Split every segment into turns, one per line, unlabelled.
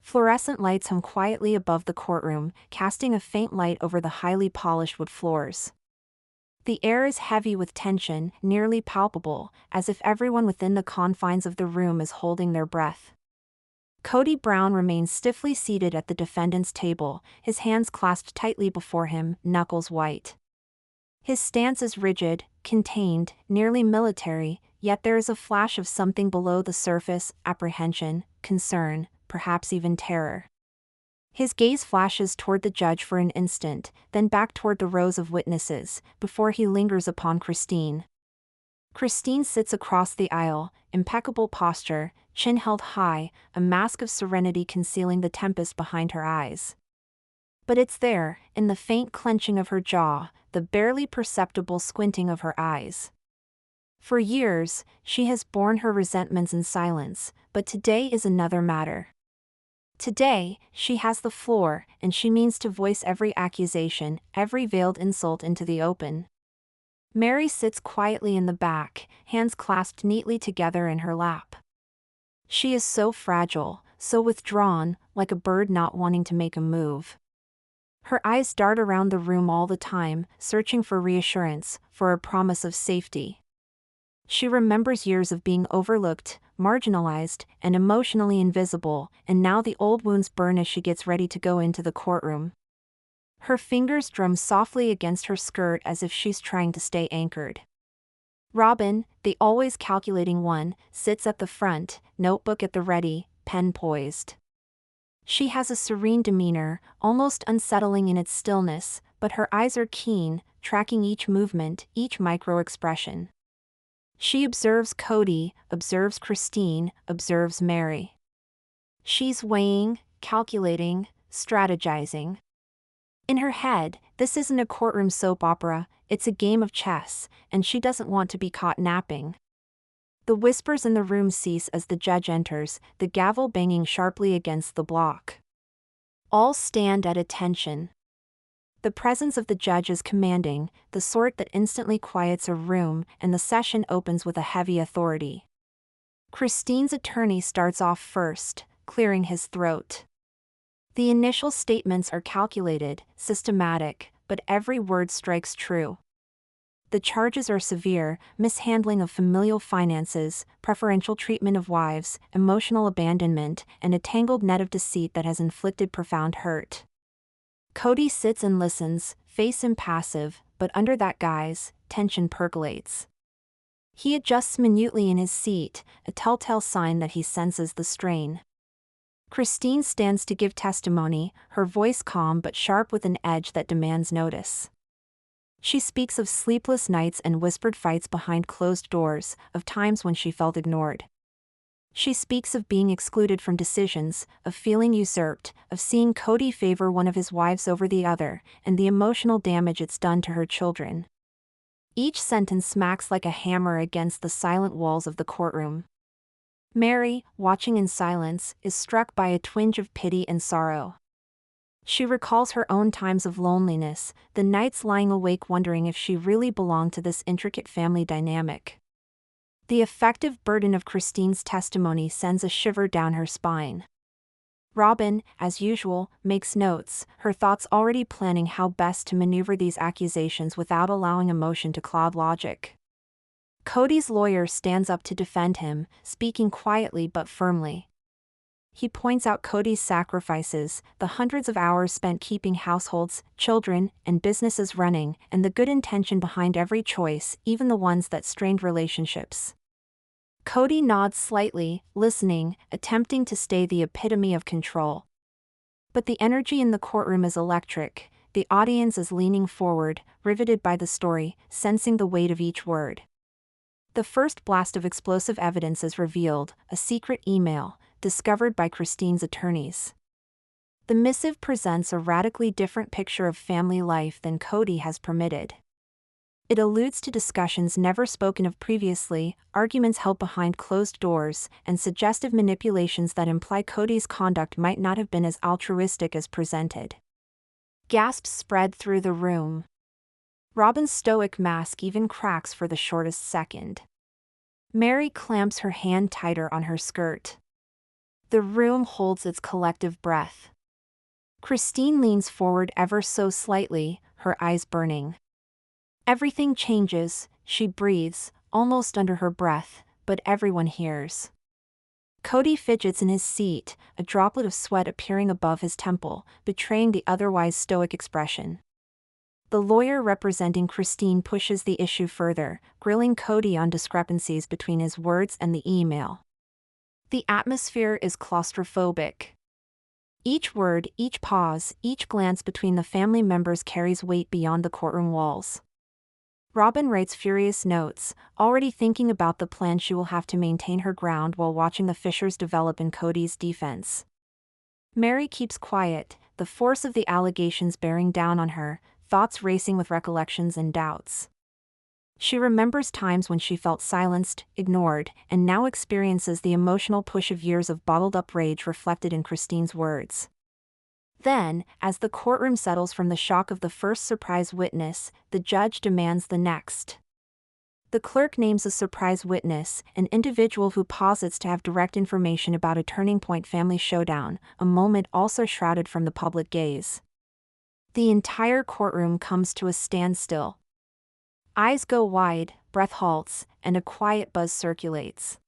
Fluorescent lights hum quietly above the courtroom, casting a faint light over the highly polished wood floors. The air is heavy with tension, nearly palpable, as if everyone within the confines of the room is holding their breath. Kody Brown remains stiffly seated at the defendant's table, his hands clasped tightly before him, knuckles white. His stance is rigid, contained, nearly military, yet there is a flash of something below the surface: apprehension, concern, perhaps even terror. His gaze flashes toward the judge for an instant, then back toward the rows of witnesses, before he lingers upon Christine. Christine sits across the aisle, impeccable posture, chin held high, a mask of serenity concealing the tempest behind her eyes. But it's there, in the faint clenching of her jaw, the barely perceptible squinting of her eyes. For years, she has borne her resentments in silence, but today is another matter. Today, she has the floor, and she means to voice every accusation, every veiled insult into the open. Meri sits quietly in the back, hands clasped neatly together in her lap. She is so fragile, so withdrawn, like a bird not wanting to make a move. Her eyes dart around the room all the time, searching for reassurance, for a promise of safety. She remembers years of being overlooked, marginalized, and emotionally invisible, and now the old wounds burn as she gets ready to go into the courtroom. Her fingers drum softly against her skirt as if she's trying to stay anchored. Robyn, the always calculating one, sits at the front, notebook at the ready, pen poised. She has a serene demeanor, almost unsettling in its stillness, but her eyes are keen, tracking each movement, each micro-expression. She observes Kody, observes Christine, observes Meri. She's weighing, calculating, strategizing. In her head, this isn't a courtroom soap opera, it's a game of chess, and she doesn't want to be caught napping. The whispers in the room cease as the judge enters, the gavel banging sharply against the block. All stand at attention. The presence of the judge is commanding, the sort that instantly quiets a room, and the session opens with a heavy authority. Christine's attorney starts off first, clearing his throat. The initial statements are calculated, systematic, but every word strikes true. The charges are severe: mishandling of familial finances, preferential treatment of wives, emotional abandonment, and a tangled net of deceit that has inflicted profound hurt. Kody sits and listens, face impassive, but under that guise, tension percolates. He adjusts minutely in his seat, a telltale sign that he senses the strain. Christine stands to give testimony, her voice calm but sharp with an edge that demands notice. She speaks of sleepless nights and whispered fights behind closed doors, of times when she felt ignored. She speaks of being excluded from decisions, of feeling usurped, of seeing Kody favor one of his wives over the other, and the emotional damage it's done to her children. Each sentence smacks like a hammer against the silent walls of the courtroom. Meri, watching in silence, is struck by a twinge of pity and sorrow. She recalls her own times of loneliness, the nights lying awake wondering if she really belonged to this intricate family dynamic. The effective burden of Christine's testimony sends a shiver down her spine. Robyn, as usual, makes notes, her thoughts already planning how best to maneuver these accusations without allowing emotion to cloud logic. Kody's lawyer stands up to defend him, speaking quietly but firmly. He points out Kody's sacrifices, the hundreds of hours spent keeping households, children, and businesses running, and the good intention behind every choice, even the ones that strained relationships. Kody nods slightly, listening, attempting to stay the epitome of control. But the energy in the courtroom is electric, the audience is leaning forward, riveted by the story, sensing the weight of each word. The first blast of explosive evidence is revealed, a secret email, discovered by Christine's attorneys. The missive presents a radically different picture of family life than Kody has permitted. It alludes to discussions never spoken of previously, arguments held behind closed doors, and suggestive manipulations that imply Kody's conduct might not have been as altruistic as presented. Gasps spread through the room. Robyn's stoic mask even cracks for the shortest second. Meri clamps her hand tighter on her skirt. The room holds its collective breath. Christine leans forward ever so slightly, her eyes burning. Everything changes, she breathes, almost under her breath, but everyone hears. Kody fidgets in his seat, a droplet of sweat appearing above his temple, betraying the otherwise stoic expression. The lawyer representing Christine pushes the issue further, grilling Kody on discrepancies between his words and the email. The atmosphere is claustrophobic. Each word, each pause, each glance between the family members carries weight beyond the courtroom walls. Robyn writes furious notes, already thinking about the plan she will have to maintain her ground while watching the fissures develop in Kody's defense. Meri keeps quiet, the force of the allegations bearing down on her, thoughts racing with recollections and doubts. She remembers times when she felt silenced, ignored, and now experiences the emotional push of years of bottled-up rage reflected in Christine's words. Then, as the courtroom settles from the shock of the first surprise witness, the judge demands the next. The clerk names a surprise witness, an individual who posits to have direct information about a turning-point family showdown, a moment also shrouded from the public gaze. The entire courtroom comes to a standstill. Eyes go wide, breath halts, and a quiet buzz circulates.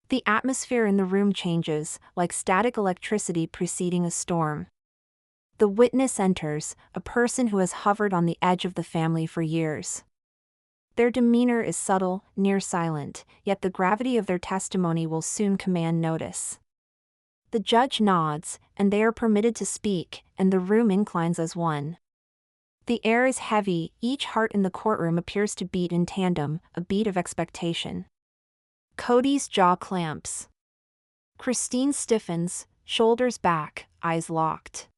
The atmosphere in the room changes, like static electricity preceding a storm. The witness enters, a person who has hovered on the edge of the family for years. Their demeanor is subtle, near silent, yet the gravity of their testimony will soon command notice. The judge nods, and they are permitted to speak, and the room inclines as one. The air is heavy, each heart in the courtroom appears to beat in tandem, a beat of expectation. Kody's jaw clamps. Christine stiffens, shoulders back, eyes locked.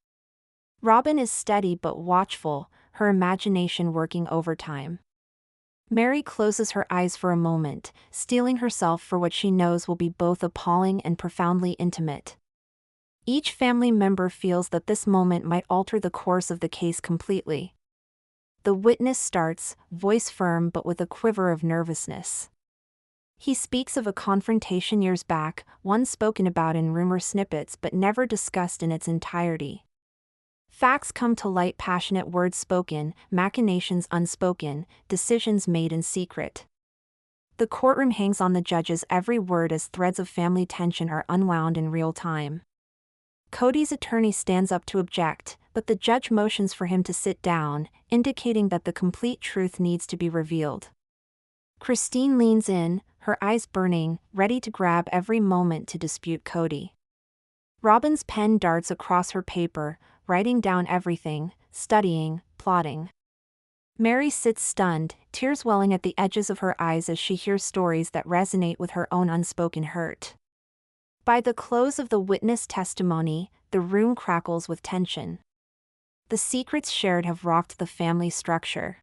Robyn is steady but watchful, her imagination working overtime. Meri closes her eyes for a moment, steeling herself for what she knows will be both appalling and profoundly intimate. Each family member feels that this moment might alter the course of the case completely. The witness starts, voice firm but with a quiver of nervousness. He speaks of a confrontation years back, one spoken about in rumor snippets but never discussed in its entirety. Facts come to light, passionate words spoken, machinations unspoken, decisions made in secret. The courtroom hangs on the judge's every word as threads of family tension are unwound in real time. Kody's attorney stands up to object, but the judge motions for him to sit down, indicating that the complete truth needs to be revealed. Christine leans in, her eyes burning, ready to grab every moment to dispute Kody. Robyn's pen darts across her paper, writing down everything, studying, plotting. Meri sits stunned, tears welling at the edges of her eyes as she hears stories that resonate with her own unspoken hurt. By the close of the witness testimony, the room crackles with tension. The secrets shared have rocked the family structure.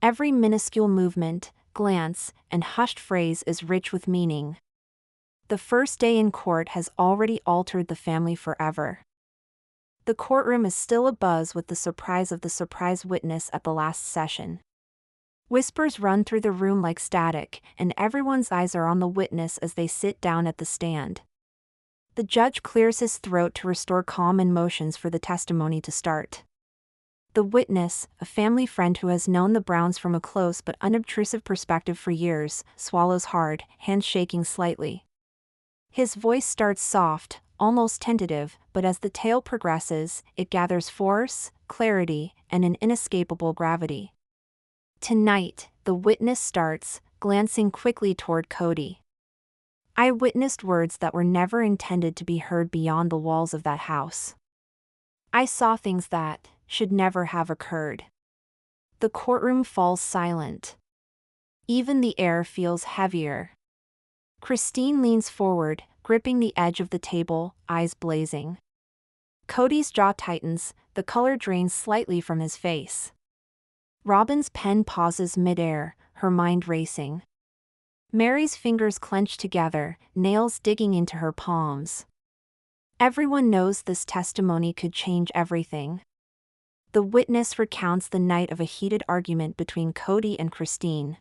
Every minuscule movement, glance, and hushed phrase is rich with meaning. The first day in court has already altered the family forever. The courtroom is still abuzz with the surprise of the surprise witness at the last session. Whispers run through the room like static, and everyone's eyes are on the witness as they sit down at the stand. The judge clears his throat to restore calm and motions for the testimony to start. The witness, a family friend who has known the Browns from a close but unobtrusive perspective for years, swallows hard, hands shaking slightly. His voice starts soft, almost tentative, but as the tale progresses, it gathers force, clarity, and an inescapable gravity. Tonight, the witness starts, glancing quickly toward Kody. I witnessed words that were never intended to be heard beyond the walls of that house. I saw things that should never have occurred. The courtroom falls silent. Even the air feels heavier. Christine leans forward, gripping the edge of the table, eyes blazing. Kody's jaw tightens, the color drains slightly from his face. Robyn's pen pauses mid-air, her mind racing. Meri's fingers clench together, nails digging into her palms. Everyone knows this testimony could change everything. The witness recounts the night of a heated argument between Kody and Christine.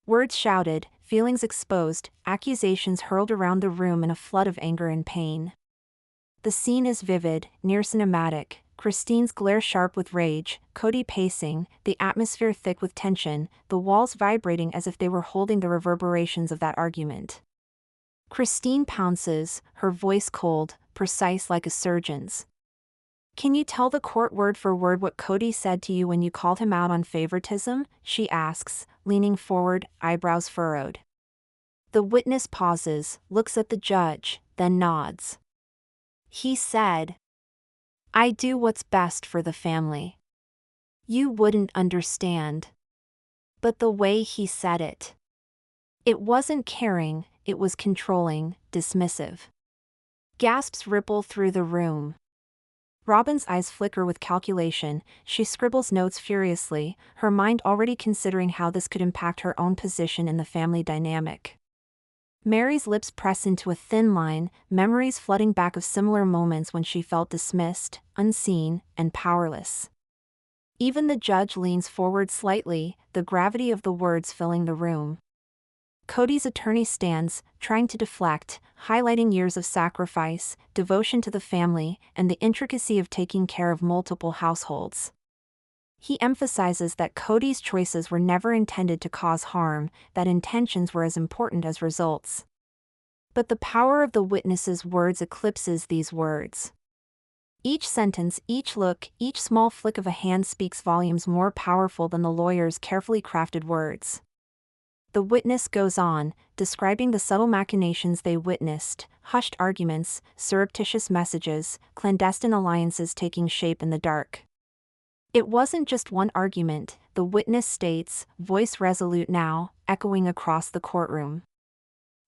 Words shouted, feelings exposed, accusations hurled around the room in a flood of anger and pain. The scene is vivid, near cinematic, Christine's glare sharp with rage, Kody pacing, the atmosphere thick with tension, the walls vibrating as if they were holding the reverberations of that argument. Christine pounces, her voice cold, precise like a surgeon's. "Can you tell the court word for word what Kody said to you when you called him out on favoritism?" she asks, leaning forward, eyebrows furrowed. The witness pauses, looks at the judge, then nods. "He said, I do what's best for the family. You wouldn't understand. But the way he said it. It wasn't caring, it was controlling, dismissive." Gasps ripple through the room. Robyn's eyes flicker with calculation, she scribbles notes furiously, her mind already considering how this could impact her own position in the family dynamic. Meri's lips press into a thin line, memories flooding back of similar moments when she felt dismissed, unseen, and powerless. Even the judge leans forward slightly, the gravity of the words filling the room. Kody's attorney stands, trying to deflect, highlighting years of sacrifice, devotion to the family, and the intricacy of taking care of multiple households. He emphasizes that Kody's choices were never intended to cause harm, that intentions were as important as results. But the power of the witness's words eclipses these words. Each sentence, each look, each small flick of a hand speaks volumes more powerful than the lawyer's carefully crafted words. The witness goes on, describing the subtle machinations they witnessed, hushed arguments, surreptitious messages, clandestine alliances taking shape in the dark. "It wasn't just one argument," the witness states, voice resolute now, echoing across the courtroom.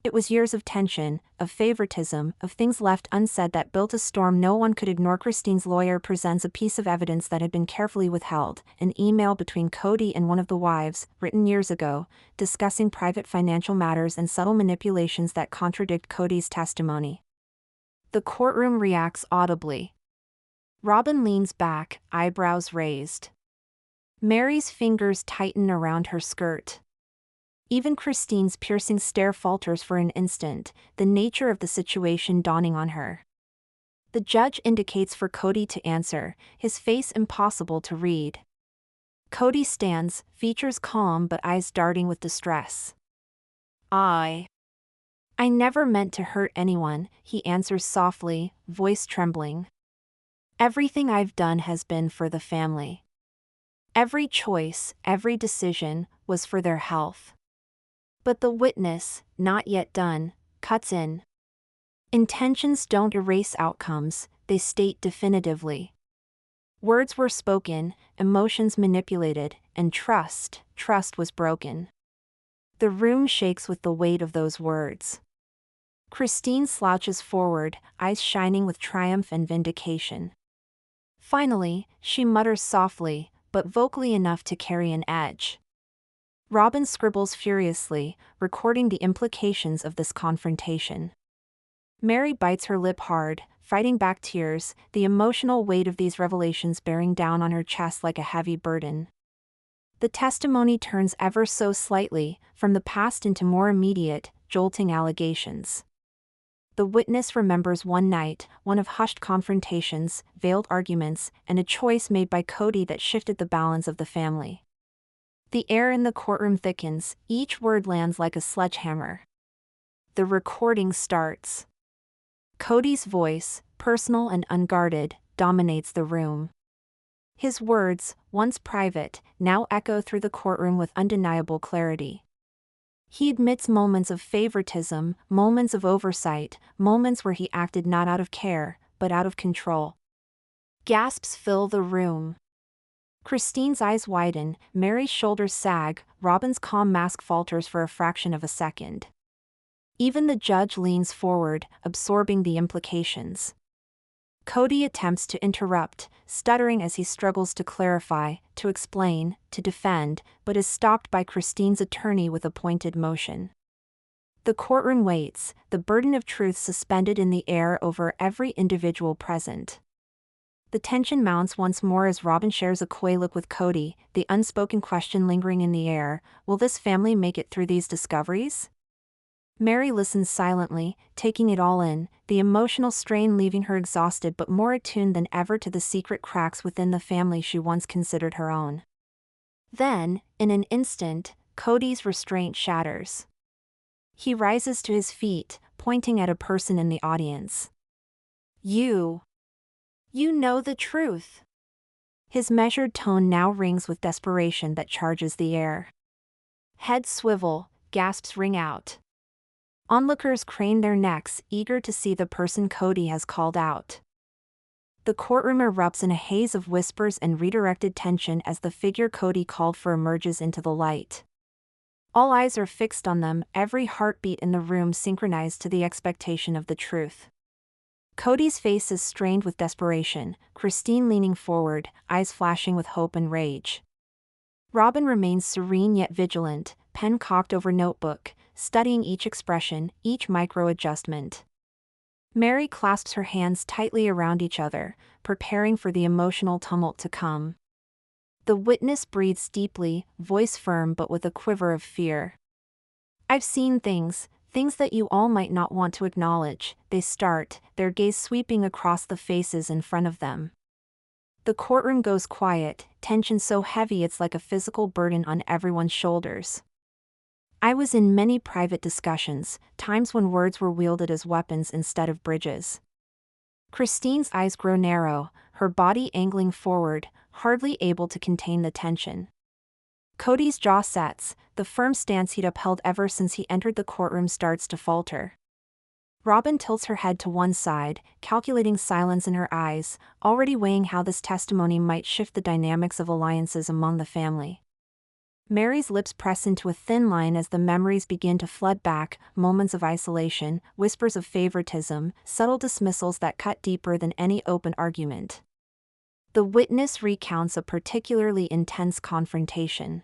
"It was years of tension, of favoritism, of things left unsaid that built a storm no one could ignore." Christine's lawyer presents a piece of evidence that had been carefully withheld, an email between Kody and one of the wives, written years ago, discussing private financial matters and subtle manipulations that contradict Kody's testimony. The courtroom reacts audibly. Robyn leans back, eyebrows raised. Meri's fingers tighten around her skirt. Even Christine's piercing stare falters for an instant, the nature of the situation dawning on her. The judge indicates for Kody to answer, his face impossible to read. Kody stands, features calm but eyes darting with distress. I never meant to hurt anyone," he answers softly, voice trembling. "Everything I've done has been for the family. Every choice, every decision, was for their health." But the witness, not yet done, cuts in. "Intentions don't erase outcomes, they state definitively. Words were spoken, emotions manipulated, and trust was broken." The room shakes with the weight of those words. Christine slouches forward, eyes shining with triumph and vindication. Finally, she mutters softly, but vocally enough to carry an edge. Robyn scribbles furiously, recording the implications of this confrontation. Meri bites her lip hard, fighting back tears, the emotional weight of these revelations bearing down on her chest like a heavy burden. The testimony turns ever so slightly, from the past into more immediate, jolting allegations. The witness remembers one night, one of hushed confrontations, veiled arguments, and a choice made by Kody that shifted the balance of the family. The air in the courtroom thickens, each word lands like a sledgehammer. The recording starts. Kody's voice, personal and unguarded, dominates the room. His words, once private, now echo through the courtroom with undeniable clarity. He admits moments of favoritism, moments of oversight, moments where he acted not out of care, but out of control. Gasps fill the room. Christine's eyes widen, Meri's shoulders sag, Robyn's calm mask falters for a fraction of a second. Even the judge leans forward, absorbing the implications. Kody attempts to interrupt, stuttering as he struggles to clarify, to explain, to defend, but is stopped by Christine's attorney with a pointed motion. The courtroom waits, the burden of truth suspended in the air over every individual present. The tension mounts once more as Robyn shares a coy look with Kody, the unspoken question lingering in the air: will this family make it through these discoveries? Meri listens silently, taking it all in, the emotional strain leaving her exhausted but more attuned than ever to the secret cracks within the family she once considered her own. Then, in an instant, Kody's restraint shatters. He rises to his feet, pointing at a person in the audience. You know the truth. His measured tone now rings with desperation that charges the air. Heads swivel, gasps ring out. Onlookers crane their necks, eager to see the person Kody has called out. The courtroom erupts in a haze of whispers and redirected tension as the figure Kody called for emerges into the light. All eyes are fixed on them, every heartbeat in the room synchronized to the expectation of the truth. Kody's face is strained with desperation, Christine leaning forward, eyes flashing with hope and rage. Robyn remains serene yet vigilant, pen cocked over notebook, studying each expression, each micro-adjustment. Meri clasps her hands tightly around each other, preparing for the emotional tumult to come. The witness breathes deeply, voice firm but with a quiver of fear. I've seen things that you all might not want to acknowledge, they start, their gaze sweeping across the faces in front of them. The courtroom goes quiet, tension so heavy it's like a physical burden on everyone's shoulders. I was in many private discussions, times when words were wielded as weapons instead of bridges. Christine's eyes grow narrow, her body angling forward, hardly able to contain the tension. Kody's jaw sets, the firm stance he'd upheld ever since he entered the courtroom starts to falter. Robyn tilts her head to one side, calculating silence in her eyes, already weighing how this testimony might shift the dynamics of alliances among the family. Meri's lips press into a thin line as the memories begin to flood back, moments of isolation, whispers of favoritism, subtle dismissals that cut deeper than any open argument. The witness recounts a particularly intense confrontation.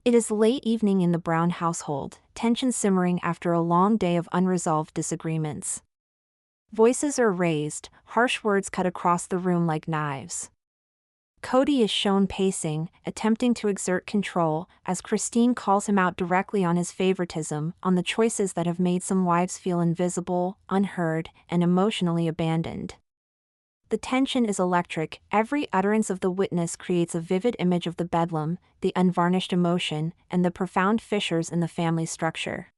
It is late evening in the Brown household, tension simmering after a long day of unresolved disagreements. Voices are raised, harsh words cut across the room like knives. Kody is shown pacing, attempting to exert control, as Christine calls him out directly on his favoritism, on the choices that have made some wives feel invisible, unheard, and emotionally abandoned. The tension is electric, every utterance of the witness creates a vivid image of the bedlam, the unvarnished emotion, and the profound fissures in the family structure.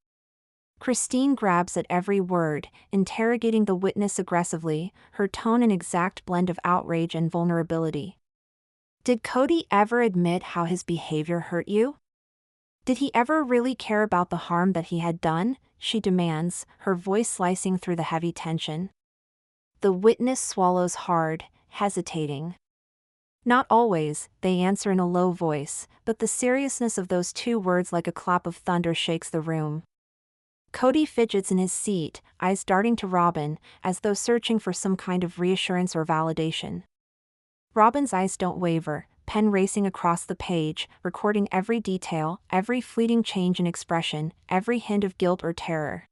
Christine grabs at every word, interrogating the witness aggressively, her tone an exact blend of outrage and vulnerability. Did Kody ever admit how his behavior hurt you? Did he ever really care about the harm that he had done? She demands, her voice slicing through the heavy tension. The witness swallows hard, hesitating. Not always, they answer in a low voice, but the seriousness of those two words like a clap of thunder shakes the room. Kody fidgets in his seat, eyes darting to Robyn, as though searching for some kind of reassurance or validation. Robyn's eyes don't waver, pen racing across the page, recording every detail, every fleeting change in expression, every hint of guilt or terror.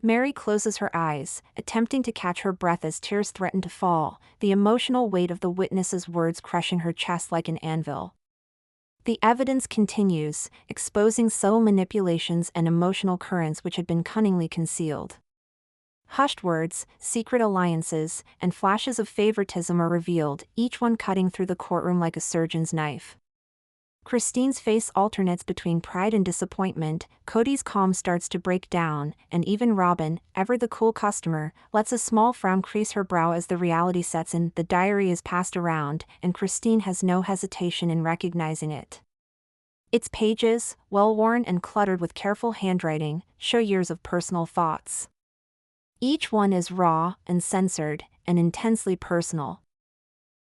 Meri closes her eyes, attempting to catch her breath as tears threaten to fall, the emotional weight of the witness's words crushing her chest like an anvil. The evidence continues, exposing subtle manipulations and emotional currents which had been cunningly concealed. Hushed words, secret alliances, and flashes of favoritism are revealed, each one cutting through the courtroom like a surgeon's knife. Christine's face alternates between pride and disappointment, Kody's calm starts to break down, and even Robyn, ever the cool customer, lets a small frown crease her brow as the reality sets in. The diary is passed around, and Christine has no hesitation in recognizing it. Its pages, well-worn and cluttered with careful handwriting, show years of personal thoughts. Each one is raw, uncensored, and intensely personal.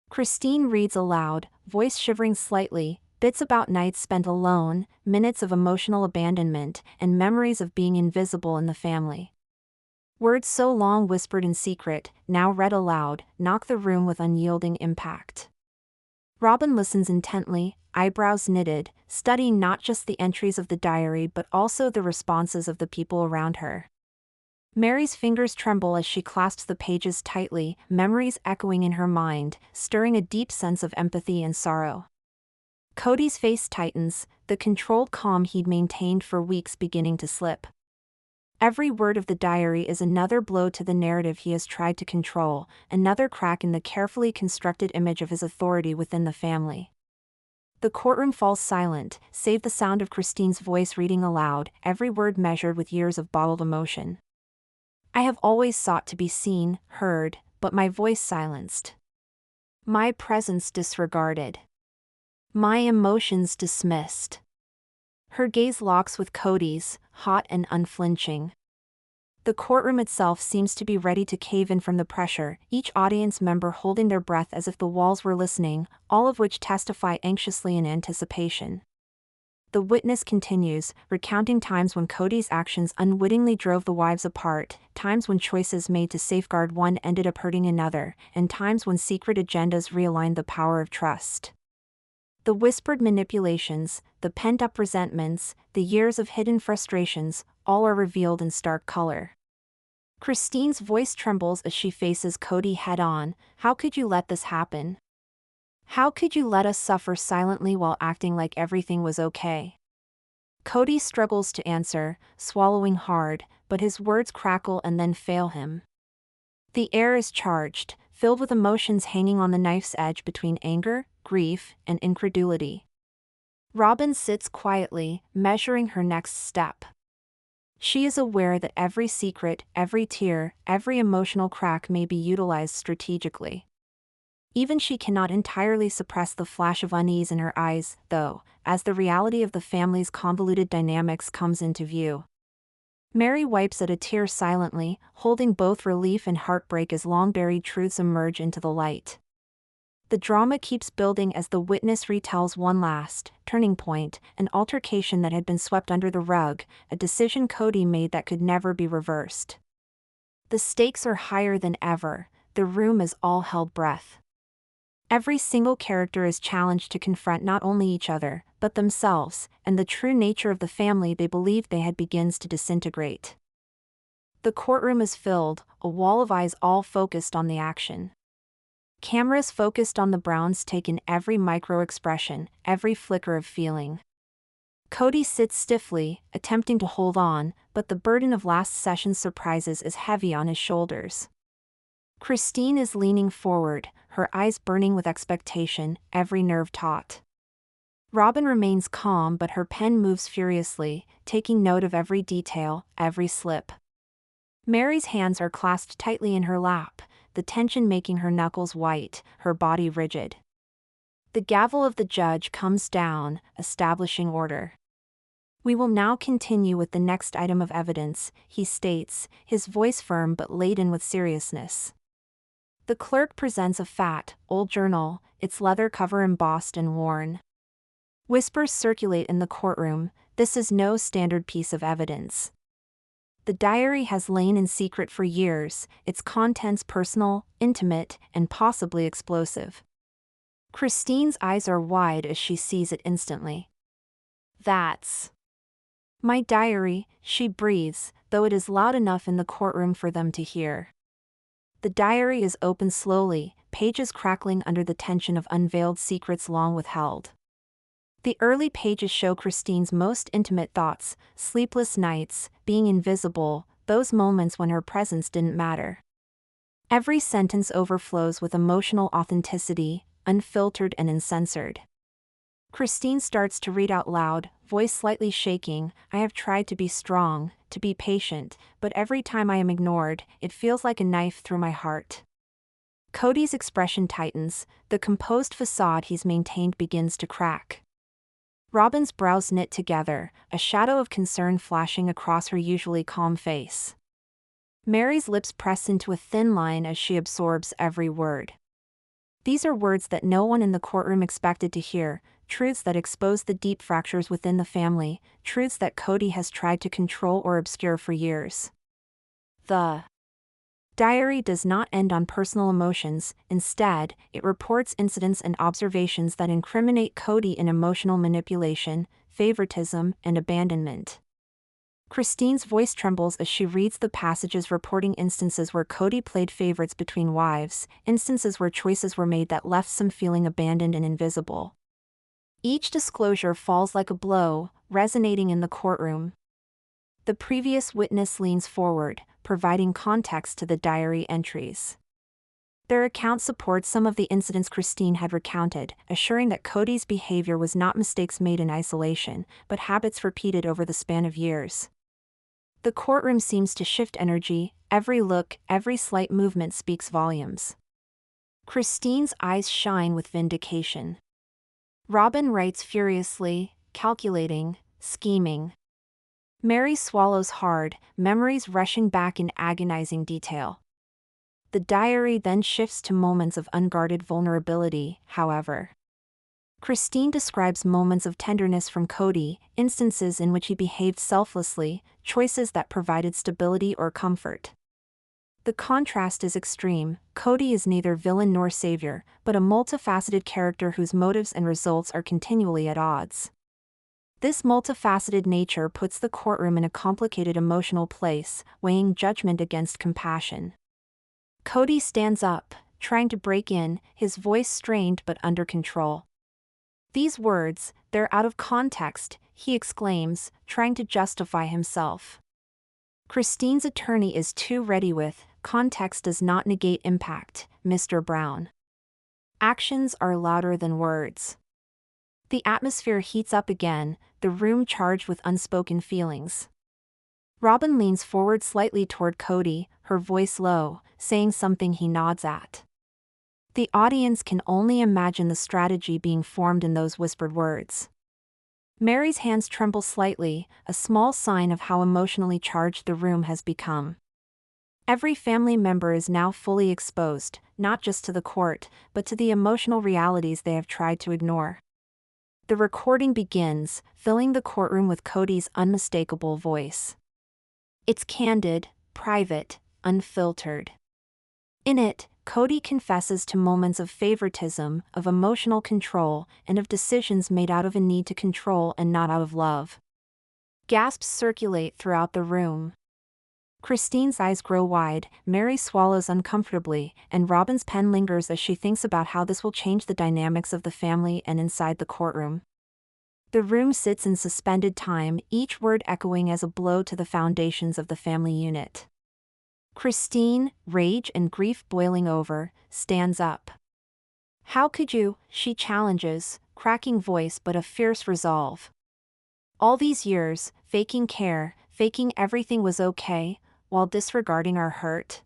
Christine reads aloud, voice shivering slightly, bits about nights spent alone, minutes of emotional abandonment, and memories of being invisible in the family. Words so long whispered in secret, now read aloud, knock the room with unyielding impact. Robyn listens intently, eyebrows knitted, studying not just the entries of the diary but also the responses of the people around her. Meri's fingers tremble as she clasps the pages tightly, memories echoing in her mind, stirring a deep sense of empathy and sorrow. Kody's face tightens, the controlled calm he'd maintained for weeks beginning to slip. Every word of the diary is another blow to the narrative he has tried to control, another crack in the carefully constructed image of his authority within the family. The courtroom falls silent, save the sound of Christine's voice reading aloud, every word measured with years of bottled emotion. I have always sought to be seen, heard, but my voice silenced. My presence disregarded. My emotions dismissed. Her gaze locks with Kody's, hot and unflinching. The courtroom itself seems to be ready to cave in from the pressure, each audience member holding their breath as if the walls were listening, all of which testify anxiously in anticipation. The witness continues, recounting times when Kody's actions unwittingly drove the wives apart, times when choices made to safeguard one ended up hurting another, and times when secret agendas realigned the power of trust. The whispered manipulations, the pent-up resentments, the years of hidden frustrations, all are revealed in stark color. Christine's voice trembles as she faces Kody head-on. How could you let this happen? How could you let us suffer silently while acting like everything was okay? Kody struggles to answer, swallowing hard, but his words crackle and then fail him. The air is charged, filled with emotions hanging on the knife's edge between anger, grief, and incredulity. Robyn sits quietly, measuring her next step. She is aware that every secret, every tear, every emotional crack may be utilized strategically. Even she cannot entirely suppress the flash of unease in her eyes, though, as the reality of the family's convoluted dynamics comes into view. Meri wipes at a tear silently, holding both relief and heartbreak as long-buried truths emerge into the light. The drama keeps building as the witness retells one last turning point, an altercation that had been swept under the rug, a decision Kody made that could never be reversed. The stakes are higher than ever, the room is all held breath. Every single character is challenged to confront not only each other, but themselves, and the true nature of the family they believed they had begins to disintegrate. The courtroom is filled, a wall of eyes all focused on the action. Cameras focused on the Browns take in every micro-expression, every flicker of feeling. Kody sits stiffly, attempting to hold on, but the burden of last session's surprises is heavy on his shoulders. Christine is leaning forward, her eyes burning with expectation, every nerve taut. Robyn remains calm but her pen moves furiously, taking note of every detail, every slip. Meri's hands are clasped tightly in her lap, the tension making her knuckles white, her body rigid. The gavel of the judge comes down, establishing order. We will now continue with the next item of evidence, he states, his voice firm but laden with seriousness. The clerk presents a fat, old journal, its leather cover embossed and worn. Whispers circulate in the courtroom, this is no standard piece of evidence. The diary has lain in secret for years, its contents personal, intimate, and possibly explosive. Christine's eyes are wide as she sees it instantly. That's my diary, she breathes, though it is loud enough in the courtroom for them to hear. The diary is opened slowly, pages crackling under the tension of unveiled secrets long withheld. The early pages show Christine's most intimate thoughts, sleepless nights, being invisible, those moments when her presence didn't matter. Every sentence overflows with emotional authenticity, unfiltered and uncensored. Christine starts to read out loud, voice slightly shaking, I have tried to be strong, to be patient, but every time I am ignored, it feels like a knife through my heart. Kody's expression tightens, the composed facade he's maintained begins to crack. Robyn's brows knit together, a shadow of concern flashing across her usually calm face. Meri's lips press into a thin line as she absorbs every word. These are words that no one in the courtroom expected to hear, truths that expose the deep fractures within the family, truths that Kody has tried to control or obscure for years. The diary does not end on personal emotions, instead, it reports incidents and observations that incriminate Kody in emotional manipulation, favoritism, and abandonment. Christine's voice trembles as she reads the passages reporting instances where Kody played favorites between wives, instances where choices were made that left some feeling abandoned and invisible. Each disclosure falls like a blow, resonating in the courtroom. The previous witness leans forward, providing context to the diary entries. Their account supports some of the incidents Christine had recounted, assuring that Kody's behavior was not mistakes made in isolation, but habits repeated over the span of years. The courtroom seems to shift energy, every look, every slight movement speaks volumes. Christine's eyes shine with vindication. Robyn writes furiously, calculating, scheming. Meri swallows hard, memories rushing back in agonizing detail. The diary then shifts to moments of unguarded vulnerability, however. Christine describes moments of tenderness from Kody, instances in which he behaved selflessly, choices that provided stability or comfort. The contrast is extreme. Kody is neither villain nor savior, but a multifaceted character whose motives and results are continually at odds. This multifaceted nature puts the courtroom in a complicated emotional place, weighing judgment against compassion. Kody stands up, trying to break in, his voice strained but under control. "These words, they're out of context," he exclaims, trying to justify himself. Christine's attorney is too ready with, "Context does not negate impact, Mr. Brown. Actions are louder than words." The atmosphere heats up again, the room charged with unspoken feelings. Robyn leans forward slightly toward Kody, her voice low, saying something he nods at. The audience can only imagine the strategy being formed in those whispered words. Meri's hands tremble slightly, a small sign of how emotionally charged the room has become. Every family member is now fully exposed, not just to the court, but to the emotional realities they have tried to ignore. The recording begins, filling the courtroom with Kody's unmistakable voice. It's candid, private, unfiltered. In it, Kody confesses to moments of favoritism, of emotional control, and of decisions made out of a need to control and not out of love. Gasps circulate throughout the room. Christine's eyes grow wide, Meri swallows uncomfortably, and Robyn's pen lingers as she thinks about how this will change the dynamics of the family and inside the courtroom. The room sits in suspended time, each word echoing as a blow to the foundations of the family unit. Christine, rage and grief boiling over, stands up. "How could you?" she challenges, cracking voice but a fierce resolve. "All these years, faking care, faking everything was okay, while disregarding our hurt?"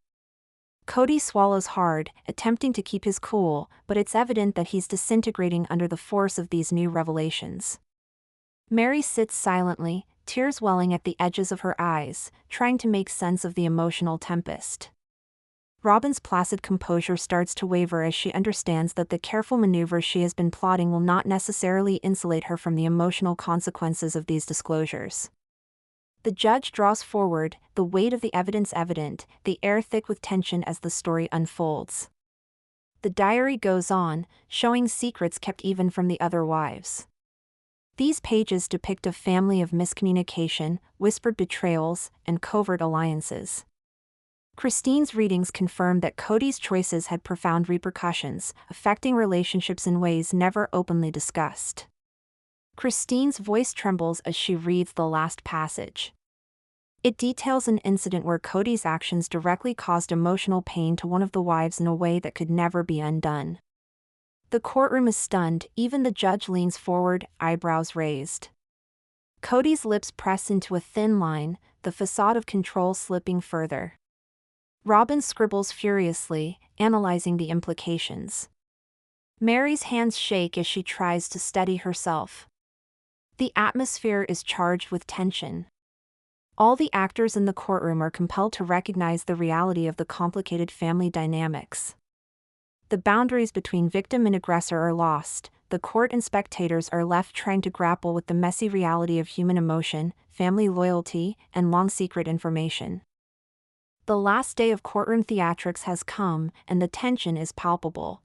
Kody swallows hard, attempting to keep his cool, but it's evident that he's disintegrating under the force of these new revelations. Meri sits silently, tears welling at the edges of her eyes, trying to make sense of the emotional tempest. Robyn's placid composure starts to waver as she understands that the careful maneuvers she has been plotting will not necessarily insulate her from the emotional consequences of these disclosures. The judge draws forward, the weight of the evidence evident, the air thick with tension as the story unfolds. The diary goes on, showing secrets kept even from the other wives. These pages depict a family of miscommunication, whispered betrayals, and covert alliances. Christine's readings confirm that Kody's choices had profound repercussions, affecting relationships in ways never openly discussed. Christine's voice trembles as she reads the last passage. It details an incident where Kody's actions directly caused emotional pain to one of the wives in a way that could never be undone. The courtroom is stunned, even the judge leans forward, eyebrows raised. Kody's lips press into a thin line, the facade of control slipping further. Robyn scribbles furiously, analyzing the implications. Meri's hands shake as she tries to steady herself. The atmosphere is charged with tension. All the actors in the courtroom are compelled to recognize the reality of the complicated family dynamics. The boundaries between victim and aggressor are lost, the court and spectators are left trying to grapple with the messy reality of human emotion, family loyalty, and long-secret information. The last day of courtroom theatrics has come, and the tension is palpable.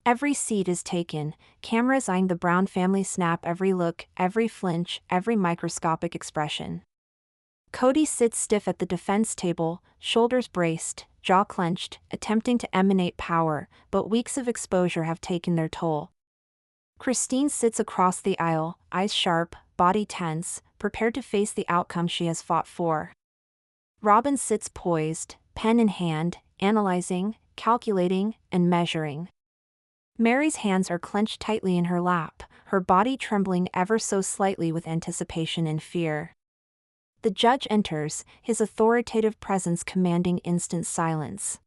Every seat is taken, cameras eyeing the Brown family snap every look, every flinch, every microscopic expression. Kody sits stiff at the defense table, shoulders braced, jaw clenched, attempting to emanate power, but weeks of exposure have taken their toll. Christine sits across the aisle, eyes sharp, body tense, prepared to face the outcome she has fought for. Robyn sits poised, pen in hand, analyzing, calculating, and measuring. Meri's hands are clenched tightly in her lap, her body trembling ever so slightly with anticipation and fear. The judge enters, his authoritative presence commanding instant silence.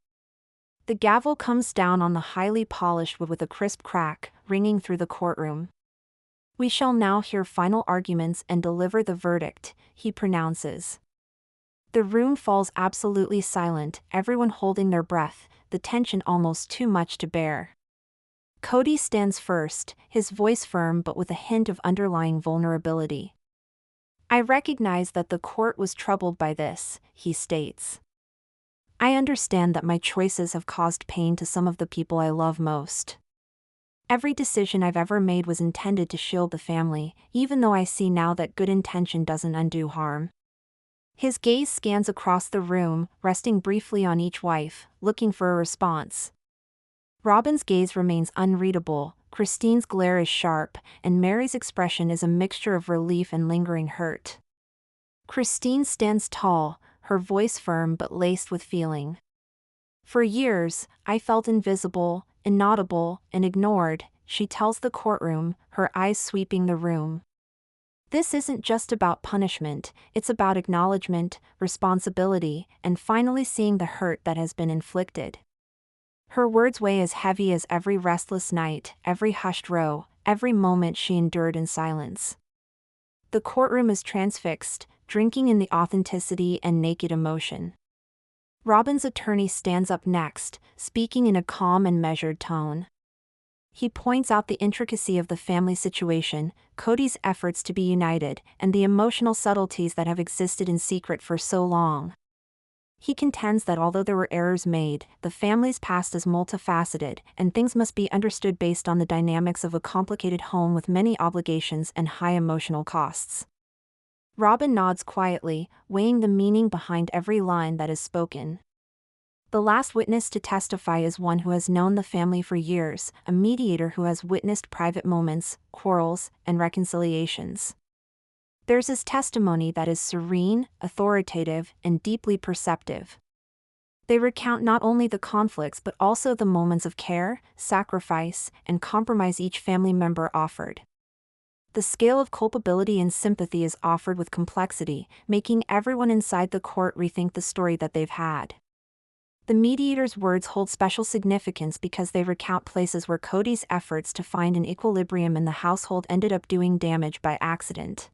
The gavel comes down on the highly polished wood with a crisp crack, ringing through the courtroom. "We shall now hear final arguments and deliver the verdict," he pronounces. The room falls absolutely silent, everyone holding their breath, the tension almost too much to bear. Kody stands first, his voice firm but with a hint of underlying vulnerability. "I recognize that the court was troubled by this," he states. "I understand that my choices have caused pain to some of the people I love most. Every decision I've ever made was intended to shield the family, even though I see now that good intention doesn't undo harm." His gaze scans across the room, resting briefly on each wife, looking for a response. Robyn's gaze remains unreadable, Christine's glare is sharp, and Meri's expression is a mixture of relief and lingering hurt. Christine stands tall, her voice firm but laced with feeling. "For years, I felt invisible, inaudible, and ignored," she tells the courtroom, her eyes sweeping the room. "This isn't just about punishment, it's about acknowledgement, responsibility, and finally seeing the hurt that has been inflicted." Her words weigh as heavy as every restless night, every hushed row, every moment she endured in silence. The courtroom is transfixed, drinking in the authenticity and naked emotion. Robyn's attorney stands up next, speaking in a calm and measured tone. He points out the intricacy of the family situation, Kody's efforts to be united, and the emotional subtleties that have existed in secret for so long. He contends that although there were errors made, the family's past is multifaceted, and things must be understood based on the dynamics of a complicated home with many obligations and high emotional costs. Robyn nods quietly, weighing the meaning behind every line that is spoken. The last witness to testify is one who has known the family for years, a mediator who has witnessed private moments, quarrels, and reconciliations. Theirs is testimony that is serene, authoritative, and deeply perceptive. They recount not only the conflicts but also the moments of care, sacrifice, and compromise each family member offered. The scale of culpability and sympathy is offered with complexity, making everyone inside the court rethink the story that they've had. The mediator's words hold special significance because they recount places where Kody's efforts to find an equilibrium in the household ended up doing damage by accident.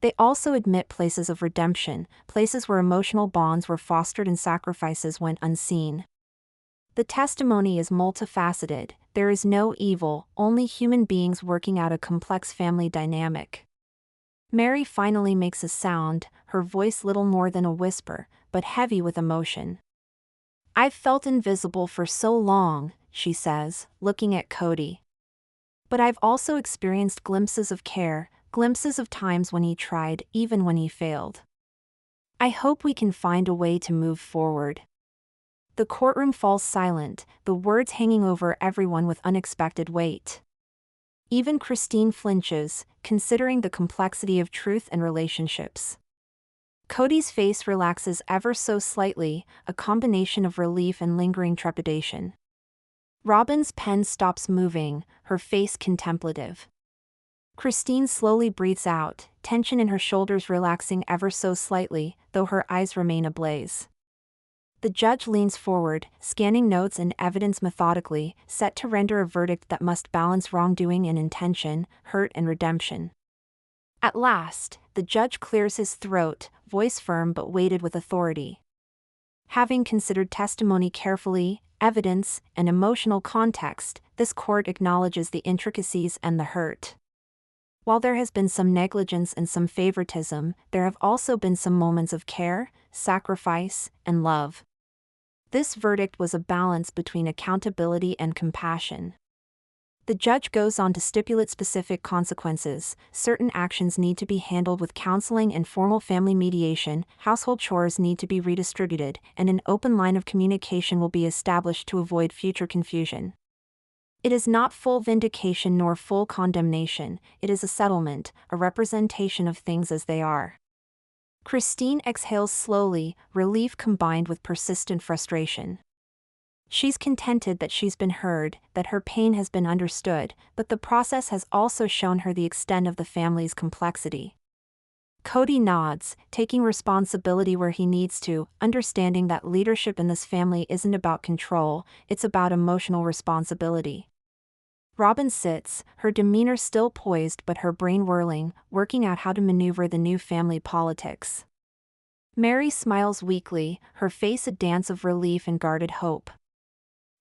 They also admit places of redemption, places where emotional bonds were fostered and sacrifices went unseen. The testimony is multifaceted, there is no evil, only human beings working out a complex family dynamic. Meri finally makes a sound, her voice little more than a whisper, but heavy with emotion. "I've felt invisible for so long," she says, looking at Kody. "But I've also experienced glimpses of care, glimpses of times when he tried, even when he failed. I hope we can find a way to move forward." The courtroom falls silent, the words hanging over everyone with unexpected weight. Even Christine flinches, considering the complexity of truth and relationships. Kody's face relaxes ever so slightly, a combination of relief and lingering trepidation. Robyn's pen stops moving, her face contemplative. Christine slowly breathes out, tension in her shoulders relaxing ever so slightly, though her eyes remain ablaze. The judge leans forward, scanning notes and evidence methodically, set to render a verdict that must balance wrongdoing and intention, hurt and redemption. At last, the judge clears his throat, voice firm but weighted with authority. Having considered testimony carefully, evidence, and emotional context, this court acknowledges the intricacies and the hurt. While there has been some negligence and some favoritism, there have also been some moments of care, sacrifice, and love. This verdict was a balance between accountability and compassion. The judge goes on to stipulate specific consequences. Certain actions need to be handled with counseling and formal family mediation, household chores need to be redistributed, and an open line of communication will be established to avoid future confusion. It is not full vindication nor full condemnation, it is a settlement, a representation of things as they are. Christine exhales slowly, relief combined with persistent frustration. She's contented that she's been heard, that her pain has been understood, but the process has also shown her the extent of the family's complexity. Kody nods, taking responsibility where he needs to, understanding that leadership in this family isn't about control, it's about emotional responsibility. Robyn sits, her demeanor still poised but her brain whirling, working out how to maneuver the new family politics. Meri smiles weakly, her face a dance of relief and guarded hope.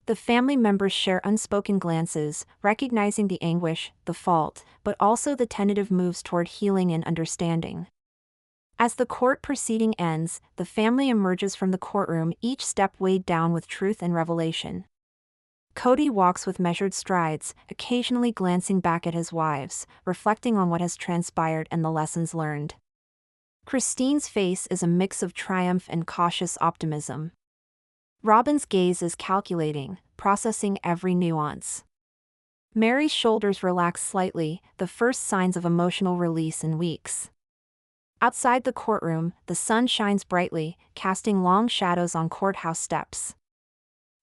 The family members share unspoken glances, recognizing the anguish, the fault, but also the tentative moves toward healing and understanding. As the court proceeding ends, the family emerges from the courtroom, each step weighed down with truth and revelation. Kody walks with measured strides, occasionally glancing back at his wives, reflecting on what has transpired and the lessons learned. Christine's face is a mix of triumph and cautious optimism. Robyn's gaze is calculating, processing every nuance. Meri's shoulders relax slightly, the first signs of emotional release in weeks. Outside the courtroom, the sun shines brightly, casting long shadows on courthouse steps.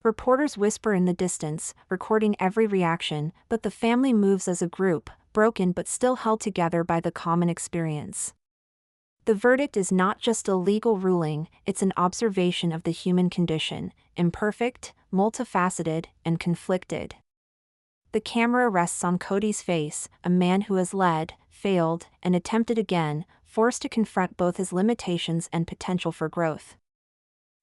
Reporters whisper in the distance, recording every reaction, but the family moves as a group, broken but still held together by the common experience. The verdict is not just a legal ruling, it's an observation of the human condition, imperfect, multifaceted, and conflicted. The camera rests on Kody's face, a man who has led, failed, and attempted again, forced to confront both his limitations and potential for growth.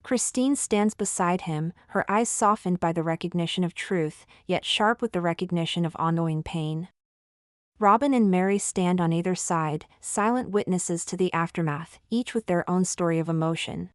Christine stands beside him, her eyes softened by the recognition of truth, yet sharp with the recognition of ongoing pain. Robyn and Meri stand on either side, silent witnesses to the aftermath, each with their own story of emotion.